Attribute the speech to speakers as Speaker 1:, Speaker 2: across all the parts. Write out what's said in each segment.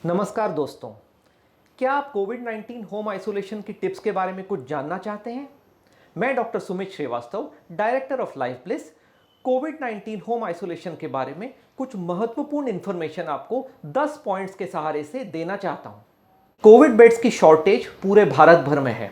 Speaker 1: नमस्कार दोस्तों, क्या आप कोविड-19 होम आइसोलेशन की टिप्स के बारे में कुछ जानना चाहते हैं? मैं doctor Sumit Srivastava, director of Life Bliss, कोविड-19 होम आइसोलेशन के बारे में कुछ महत्वपूर्ण इंफॉर्मेशन आपको 10 पॉइंट्स के सहारे से देना चाहता हूं। कोविड बेड्स की शॉर्टेज पूरे भारत भर में है।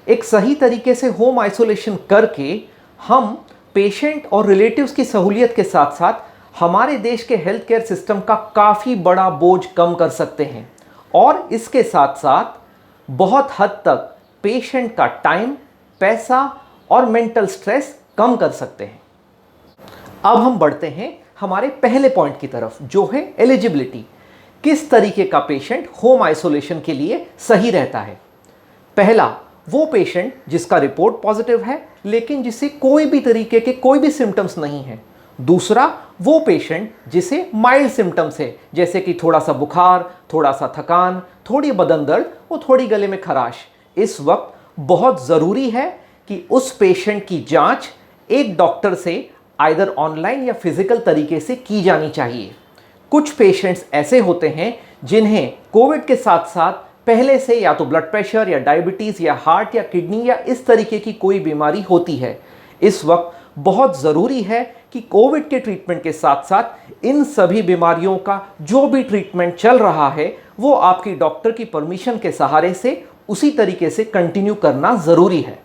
Speaker 1: एक सही तरीके से होम आइसोलेशन करके हम पेशेंट और रिलेटिव्स की सहूलियत के साथ साथ हमारे देश के हेल्थ केयर सिस्टम का काफ़ी बड़ा बोझ कम कर सकते हैं और इसके साथ साथ बहुत हद तक पेशेंट का टाइम, पैसा और मेंटल स्ट्रेस कम कर सकते हैं। अब हम बढ़ते हैं हमारे पहले पॉइंट की तरफ, जो है एलिजिबिलिटी। किस तरीके का पेशेंट होम आइसोलेशन के लिए सही रहता है? पहला, वो पेशेंट जिसका रिपोर्ट पॉजिटिव है लेकिन जिसे कोई भी तरीके के कोई भी सिम्टम्स नहीं है। दूसरा, वो पेशेंट जिसे माइल्ड सिम्टम्स है, जैसे कि थोड़ा सा बुखार, थोड़ा सा थकान, थोड़ी बदन दर्द और थोड़ी गले में खराश। इस वक्त बहुत ज़रूरी है कि उस पेशेंट की जांच एक डॉक्टर से आइदर ऑनलाइन या फिजिकल तरीके से की जानी चाहिए। कुछ पेशेंट्स ऐसे होते हैं जिन्हें कोविड के साथ साथ पहले से या तो ब्लड प्रेशर या डायबिटीज़ या हार्ट या किडनी या इस तरीके की कोई बीमारी होती है। इस वक्त बहुत ज़रूरी है कि कोविड के ट्रीटमेंट के साथ साथ इन सभी बीमारियों का जो भी ट्रीटमेंट चल रहा है वो आपकी डॉक्टर की परमिशन के सहारे से उसी तरीके से कंटिन्यू करना ज़रूरी है।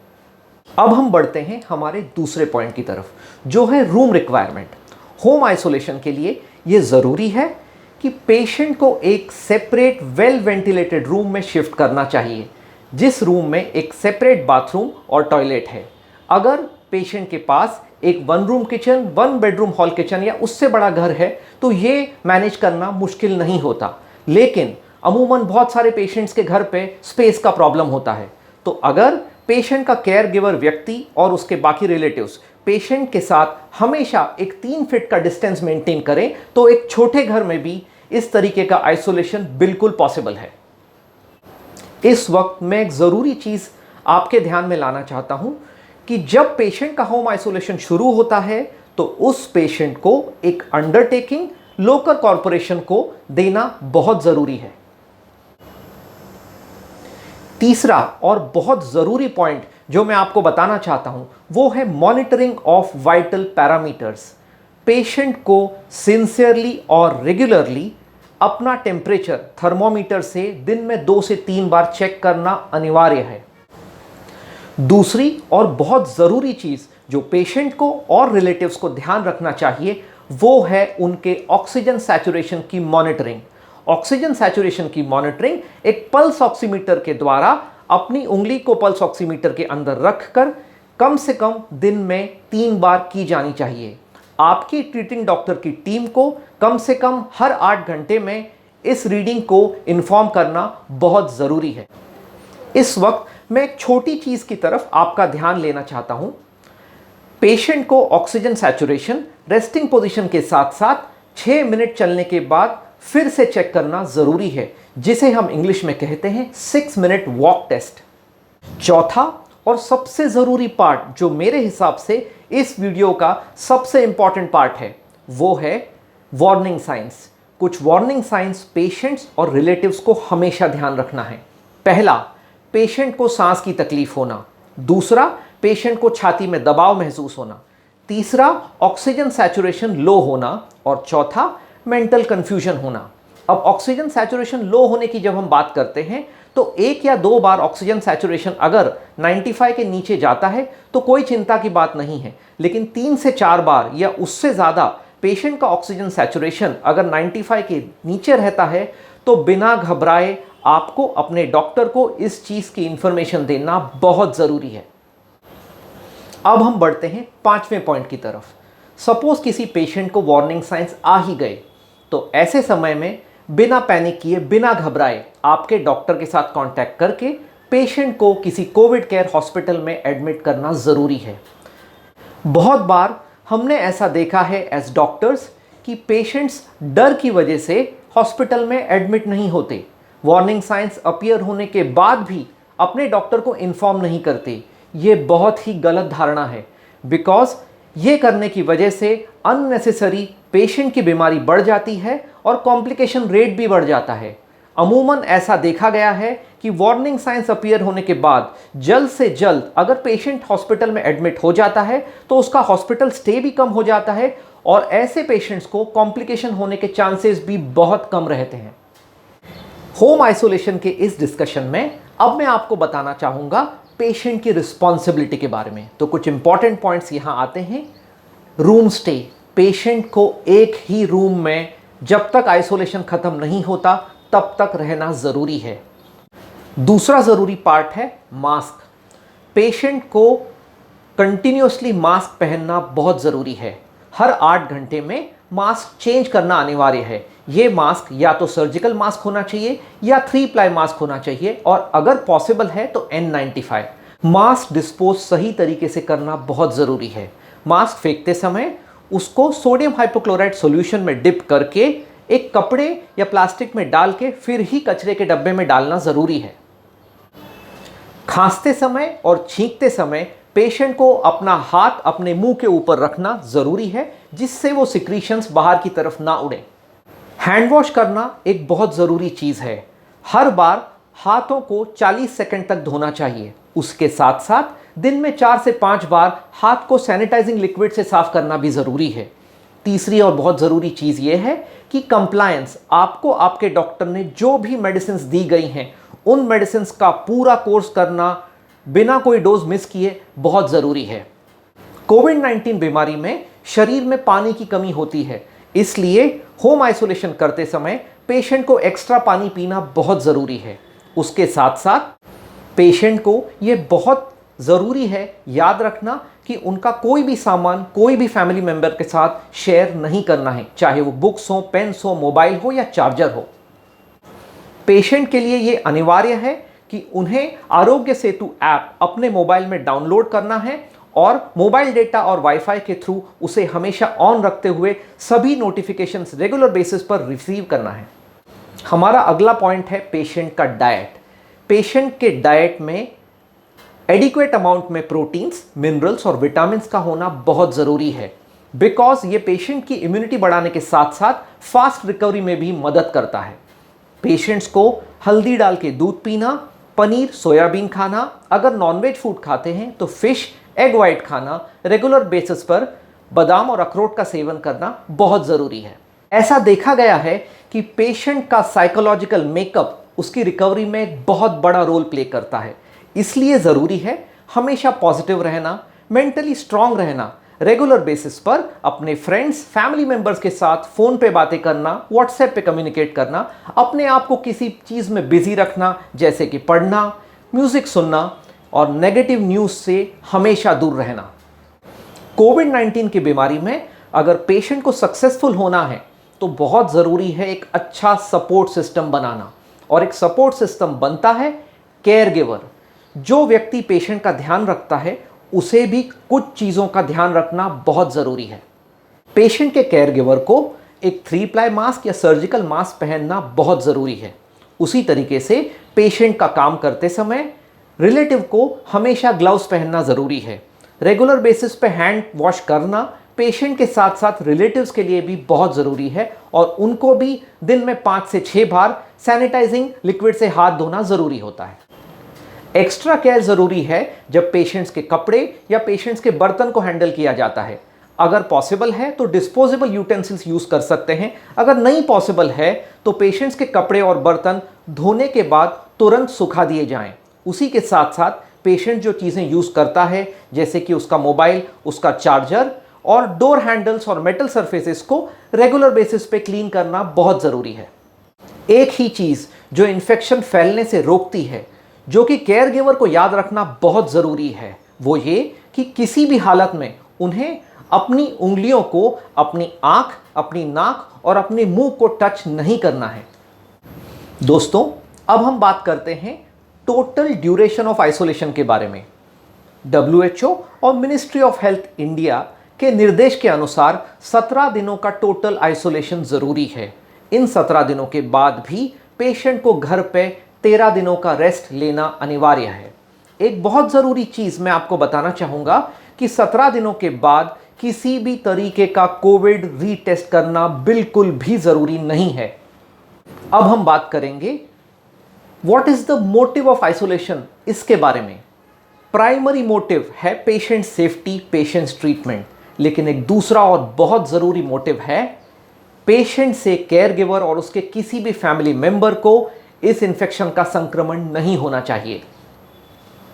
Speaker 1: अब हम बढ़ते हैं हमारे दूसरे पॉइंट की तरफ, जो है रूम रिक्वायरमेंट। होम आइसोलेशन के लिए ये ज़रूरी है कि पेशेंट को एक सेपरेट वेल वेंटिलेटेड रूम में शिफ्ट करना चाहिए, जिस रूम में एक सेपरेट बाथरूम और टॉयलेट है। अगर पेशेंट के पास एक 1 room kitchen, 1 bedroom hall kitchen या उससे बड़ा घर है तो ये मैनेज करना मुश्किल नहीं होता, लेकिन अमूमन बहुत सारे पेशेंट्स के घर पे स्पेस का प्रॉब्लम होता है। तो अगर पेशेंट का केयर गिवर व्यक्ति और उसके बाकी रिलेटिव्स पेशेंट के साथ हमेशा एक 3 फीट का डिस्टेंस मेंटेन करें तो एक छोटे घर में भी इस तरीके का आइसोलेशन बिल्कुल पॉसिबल है। इस वक्त मैं एक ज़रूरी चीज़ आपके ध्यान में लाना चाहता हूं कि जब पेशेंट का होम आइसोलेशन शुरू होता है तो उस पेशेंट को एक अंडरटेकिंग लोकल कॉरपोरेशन को देना बहुत ज़रूरी है। तीसरा और बहुत ज़रूरी पॉइंट जो मैं आपको बताना चाहता हूं वो है monitoring of vital parameters. Patient को सिंसियरली और रेगुलरली अपना टेम्परेचर थर्मोमीटर से दिन में 2 से 3 बार चेक करना अनिवार्य है। दूसरी और बहुत ज़रूरी चीज़ जो पेशेंट को और रिलेटिव्स को ध्यान रखना चाहिए वो है उनके ऑक्सीजन सैचुरेशन की मॉनिटरिंग। ऑक्सीजन सैचुरेशन की मॉनिटरिंग एक पल्स ऑक्सीमीटर के द्वारा अपनी उंगली को पल्स ऑक्सीमीटर के अंदर रखकर कम से कम दिन में 3 बार की जानी चाहिए। आपकी ट्रीटिंग डॉक्टर की टीम को कम से कम हर 8 घंटे में इस रीडिंग को इन्फॉर्म करना बहुत ज़रूरी है। इस वक्त मैं एक छोटी चीज़ की तरफ आपका ध्यान लेना चाहता हूं। पेशेंट को ऑक्सीजन सैचुरेशन रेस्टिंग पोजीशन के साथ साथ 6 मिनट चलने के बाद फिर से चेक करना ज़रूरी है, जिसे हम इंग्लिश में कहते हैं 6 मिनट वॉक टेस्ट। चौथा और सबसे ज़रूरी पार्ट जो मेरे हिसाब से इस वीडियो का सबसे इंपॉर्टेंट पार्ट है वो है वार्निंग साइंस। कुछ वार्निंग साइंस पेशेंट्स और रिलेटिव्स को हमेशा ध्यान रखना है। पहला, पेशेंट को सांस की तकलीफ होना। दूसरा, पेशेंट को छाती में दबाव महसूस होना। तीसरा, ऑक्सीजन सैचुरेशन लो होना। और चौथा, मेंटल कंफ्यूजन होना। अब ऑक्सीजन सैचुरेशन लो होने की जब हम बात करते हैं तो 1 या 2 बार ऑक्सीजन सैचुरेशन अगर 95 के नीचे जाता है तो कोई चिंता की बात नहीं है, लेकिन 3 से 4 बार या उससे ज़्यादा पेशेंट का ऑक्सीजन सैचुरेशन अगर 95 के नीचे रहता है तो बिना घबराए आपको अपने डॉक्टर को इस चीज़ की इंफॉर्मेशन देना बहुत ज़रूरी है। अब हम बढ़ते हैं 5वें पॉइंट की तरफ। सपोज किसी पेशेंट को वार्निंग साइंस आ ही गए तो ऐसे समय में बिना पैनिक किए, बिना घबराए आपके डॉक्टर के साथ कांटेक्ट करके पेशेंट को किसी कोविड केयर हॉस्पिटल में एडमिट करना ज़रूरी है। बहुत बार हमने ऐसा देखा है एज डॉक्टर्स कि पेशेंट्स डर की वजह से हॉस्पिटल में एडमिट नहीं होते, वार्निंग साइंस अपीयर होने के बाद भी अपने डॉक्टर को इन्फॉर्म नहीं करते। ये बहुत ही गलत धारणा है, बिकॉज ये करने की वजह से अननेसेसरी पेशेंट की बीमारी बढ़ जाती है और कॉम्प्लिकेशन रेट भी बढ़ जाता है। अमूमन ऐसा देखा गया है कि वार्निंग साइंस अपीयर होने के बाद जल्द से जल्द अगर पेशेंट हॉस्पिटल में एडमिट हो जाता है तो उसका हॉस्पिटल स्टे भी कम हो जाता है और ऐसे पेशेंट्स को कॉम्प्लिकेशन होने के चांसेस भी बहुत कम रहते हैं। होम आइसोलेशन के इस डिस्कशन में अब मैं आपको बताना चाहूंगा पेशेंट की रिस्पॉन्सिबिलिटी के बारे में। तो कुछ इंपॉर्टेंट पॉइंट्स यहां आते हैं। रूम स्टे, पेशेंट को एक ही रूम में जब तक आइसोलेशन खत्म नहीं होता तब तक रहना जरूरी है। दूसरा जरूरी पार्ट है मास्क। पेशेंट को कंटिन्यूअसली मास्क पहनना बहुत जरूरी है। हर 8 घंटे में मास्क चेंज करना अनिवार्य है। यह मास्क या तो सर्जिकल मास्क होना चाहिए या 3 प्लाई मास्क होना चाहिए और अगर पॉसिबल है तो N95। मास्क डिस्पोज सही तरीके से करना बहुत जरूरी है। मास्क फेंकते समय उसको सोडियम हाइपोक्लोराइट सॉल्यूशन में डिप करके एक कपड़े या प्लास्टिक में डाल के फिर ही कचरे के डब्बे में डालना जरूरी है। खांसते समय और छींकते समय पेशेंट को अपना हाथ अपने मुंह के ऊपर रखना जरूरी है जिससे वो सिक्रीशंस बाहर की तरफ ना उड़े। हैंड वॉश करना एक बहुत जरूरी चीज है। हर बार हाथों को 40 सेकंड तक धोना चाहिए। उसके साथ साथ दिन में 4 से 5 बार हाथ को सैनिटाइजिंग लिक्विड से साफ करना भी जरूरी है। तीसरी और बहुत जरूरी चीज यह है कि कंप्लायंस, आपको आपके डॉक्टर ने जो भी मेडिसिन दी गई हैं उन मेडिसिन का पूरा कोर्स करना बिना कोई डोज मिस किए बहुत जरूरी है। कोविड-19 बीमारी में शरीर में पानी की कमी होती है, इसलिए होम आइसोलेशन करते समय पेशेंट को एक्स्ट्रा पानी पीना बहुत जरूरी है। उसके साथ साथ पेशेंट को यह बहुत जरूरी है याद रखना कि उनका कोई भी सामान कोई भी फैमिली मेंबर के साथ शेयर नहीं करना है, चाहे वो बुक्स हो, पेन्स हो, मोबाइल हो या चार्जर हो। पेशेंट के लिए यह अनिवार्य है कि उन्हें आरोग्य सेतु ऐप अपने मोबाइल में डाउनलोड करना है और मोबाइल डेटा और वाईफाई के थ्रू उसे हमेशा ऑन रखते हुए सभी नोटिफिकेशंस रेगुलर बेसिस पर रिसीव करना है। हमारा अगला पॉइंट है पेशेंट का डाइट। पेशेंट के डाइट में एडिक्वेट अमाउंट में प्रोटीन्स, मिनरल्स और विटामिन्स का होना बहुत जरूरी है बिकॉज ये पेशेंट की इम्यूनिटी बढ़ाने के साथ साथ फास्ट रिकवरी में भी मदद करता है। पेशेंट्स को हल्दी डाल के दूध पीना, पनीर, सोयाबीन खाना, अगर नॉनवेज फूड खाते हैं तो फिश, एग वाइट खाना, रेगुलर बेसिस पर बादाम और अखरोट का सेवन करना बहुत जरूरी है। ऐसा देखा गया है कि पेशेंट का साइकोलॉजिकल मेकअप उसकी रिकवरी में एक बहुत बड़ा रोल प्ले करता है। इसलिए जरूरी है हमेशा पॉजिटिव रहना, मेंटली स्ट्रांग रहना, रेगुलर बेसिस पर अपने फ्रेंड्स, फैमिली मेंबर्स के साथ फोन पे बातें करना, व्हाट्सएप पे कम्युनिकेट करना, अपने आप को किसी चीज में बिजी रखना जैसे कि पढ़ना, म्यूजिक सुनना और नेगेटिव न्यूज से हमेशा दूर रहना। कोविड-19 की बीमारी में अगर पेशेंट को सक्सेसफुल होना है तो बहुत जरूरी है एक अच्छा सपोर्ट सिस्टम बनाना और एक सपोर्ट सिस्टम बनता है केयर गिवर। जो व्यक्ति पेशेंट का ध्यान रखता है उसे भी कुछ चीजों का ध्यान रखना बहुत जरूरी है। पेशेंट के केयर गिवर को एक 3 प्लाई मास्क या सर्जिकल मास्क पहनना बहुत जरूरी है। उसी तरीके से पेशेंट का काम करते समय रिलेटिव को हमेशा ग्लव्स पहनना जरूरी है। रेगुलर बेसिस पे हैंड वॉश करना पेशेंट के साथ साथ रिलेटिव्स के लिए भी बहुत जरूरी है और उनको भी दिन में 5 से 6 बार सैनिटाइजिंग लिक्विड से हाथ धोना जरूरी होता है। एक्स्ट्रा केयर जरूरी है जब पेशेंट्स के कपड़े या पेशेंट्स के बर्तन को हैंडल किया जाता है। अगर पॉसिबल है तो डिस्पोजेबल यूटेंसिल्स यूज कर सकते हैं। अगर नहीं पॉसिबल है तो पेशेंट्स के कपड़े और बर्तन धोने के बाद तुरंत सुखा दिए जाएं। उसी के साथ साथ पेशेंट जो चीजें यूज करता है जैसे कि उसका मोबाइल, उसका चार्जर और डोर हैंडल्स और मेटल सरफेसेस को रेगुलर बेसिस पे क्लीन करना बहुत जरूरी है। एक ही चीज जो इन्फेक्शन फैलने से रोकती है, जो कि केयर गिवर को याद रखना बहुत जरूरी है, वो ये कि किसी भी हालत में उन्हें अपनी उंगलियों को अपनी आंख, अपनी नाक और अपने मुंह को टच नहीं करना है। दोस्तों, अब हम बात करते हैं टोटल ड्यूरेशन ऑफ आइसोलेशन के बारे में। WHO और मिनिस्ट्री ऑफ हेल्थ इंडिया के निर्देश के अनुसार 17 दिनों का टोटल आइसोलेशन जरूरी है। इन 17 दिनों के बाद भी पेशेंट को घर पे 13 दिनों का रेस्ट लेना अनिवार्य है। एक बहुत जरूरी चीज मैं आपको बताना चाहूंगा कि 17 दिनों के बाद किसी भी तरीके का कोविड रीटेस्ट करना बिल्कुल भी जरूरी नहीं है। अब हम बात करेंगे what is the motive of isolation, इसके बारे में। प्राइमरी मोटिव है पेशेंट सेफ्टी, पेशेंट्स ट्रीटमेंट, लेकिन एक दूसरा और बहुत ज़रूरी मोटिव है पेशेंट से केयर गिवर और उसके किसी भी फैमिली मेंबर को इस इन्फेक्शन का संक्रमण नहीं होना चाहिए।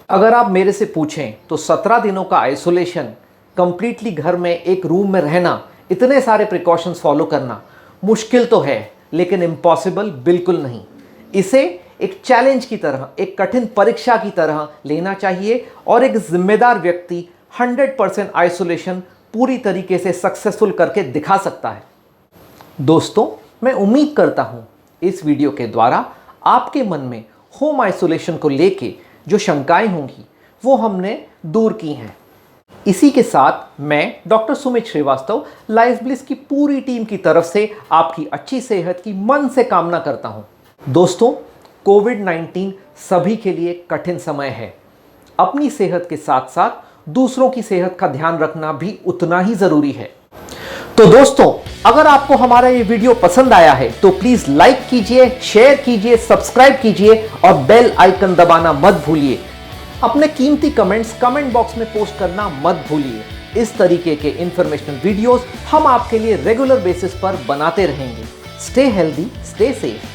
Speaker 1: अगर आप मेरे से पूछें तो 17 दिनों का आइसोलेशन, कंप्लीटली घर में एक रूम में रहना, इतने सारे प्रिकॉशंस फॉलो करना मुश्किल तो है लेकिन इम्पॉसिबल बिल्कुल नहीं। इसे एक चैलेंज की तरह, एक कठिन परीक्षा की तरह लेना चाहिए और एक जिम्मेदार व्यक्ति 100% आइसोलेशन पूरी तरीके से सक्सेसफुल करके दिखा सकता है। दोस्तों, मैं उम्मीद करता हूं इस वीडियो के द्वारा आपके मन में होम आइसोलेशन को लेके जो शंकाएं होंगी वो हमने दूर की हैं। इसी के साथ मैं doctor Sumit Srivastava Life Bliss की पूरी टीम की तरफ से आपकी अच्छी सेहत की मन से कामना करता हूं। दोस्तों, कोविड-19 सभी के लिए कठिन समय है। अपनी सेहत के साथ साथ दूसरों की सेहत का ध्यान रखना भी उतना ही जरूरी है। तो दोस्तों, अगर आपको हमारा ये वीडियो पसंद आया है तो प्लीज लाइक कीजिए, शेयर कीजिए, सब्सक्राइब कीजिए और बेल आइकन दबाना मत भूलिए। अपने कीमती कमेंट्स कमेंट बॉक्स में पोस्ट करना मत भूलिए। इस तरीके के इंफॉर्मेशनल वीडियोस हम आपके लिए रेगुलर बेसिस पर बनाते रहेंगे। Stay healthy, stay safe.